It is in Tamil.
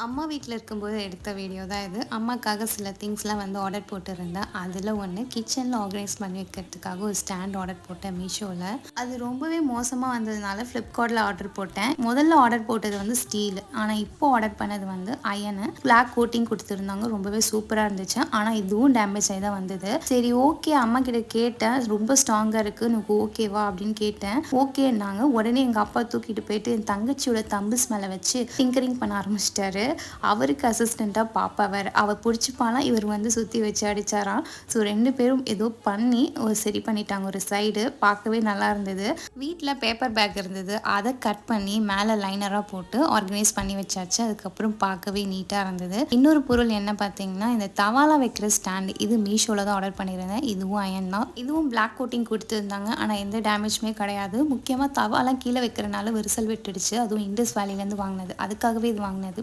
அம்மா வீட்ல இருக்கும்போது எடுத்த வீடியோ தான் இது. அம்மாக்காக சில திங்ஸ்லாம் வந்து ஆர்டர் போட்டிருந்தேன். அதில ஒண்ணு கிச்சன்ல ஆர்கனைஸ் பண்ணி வைக்கிறதுக்காக ஒரு ஸ்டாண்ட் ஆர்டர் போட்டேன் மீஷோல. அது ரொம்பவே மோசமா வந்ததுனால Flipkartல ஆர்டர் போட்டேன். முதல்ல ஆர்டர் போட்டது வந்து ஸ்டீல். ஆனா இப்போ ஆர்டர் பண்ணது வந்து அயனு. Black coating குடுத்துருந்தாங்க. ரொம்பவே சூப்பரா இருந்துச்சு. ஆனா இதுவும் டேமேஜ் ஆயி தான் வந்தது. சரி ஓகே அம்மா கிட்ட கேட்டேன். ரொம்ப ஸ்ட்ராங்கா இருக்கு. உனக்கு ஓகேவா அப்படின்னு கேட்டேன். ஓகேன்னாங்க. உடனே எங்க அப்பா தூக்கிட்டு போயிட்டு என் தங்கச்சியோட தம்பிஸ் மேல வச்சு டிங்கரிங் பண்ண ஆரம்பிச்சிட்டாரு. அவருக்கு அசிஸ்டண்ட்டாக பாப்பா வேறு அவள் பிடிச்சிப்பாலாம் இவர் வந்து சுற்றி வச்சு அடித்தாராம். ஸோ 2 பேரும் ஏதோ பண்ணி சரி பண்ணிட்டாங்க. ஒரு சைடு பார்க்கவே நல்லா இருந்தது. வீட்டில் பேப்பர் பேக் இருந்தது, அதை கட் பண்ணி மேலே லைனராக போட்டு ஆர்கனைஸ் பண்ணி வச்சாச்சு. அதுக்கப்புறம் பார்க்கவே நீட்டாக இருந்தது. இன்னொரு பொருள் என்ன பார்த்தீங்கன்னா இந்த தவாலா வைக்கிற ஸ்டாண்டு. இது மீஷோவில் தான் ஆர்டர் பண்ணியிருந்தேன். இதுவும் அயன் தான். இதுவும் பிளாக் கோட்டிங் கொடுத்துருந்தாங்க. ஆனால் எந்த டேமேஜுமே கிடையாது. முக்கியமாக தவாலாம் கீழே வைக்கிறனால விரிசல் விட்டுடுச்சு. அதுவும் இண்டஸ் வேலிலேருந்து வாங்கினது, அதுக்காகவே இது வாங்கினது.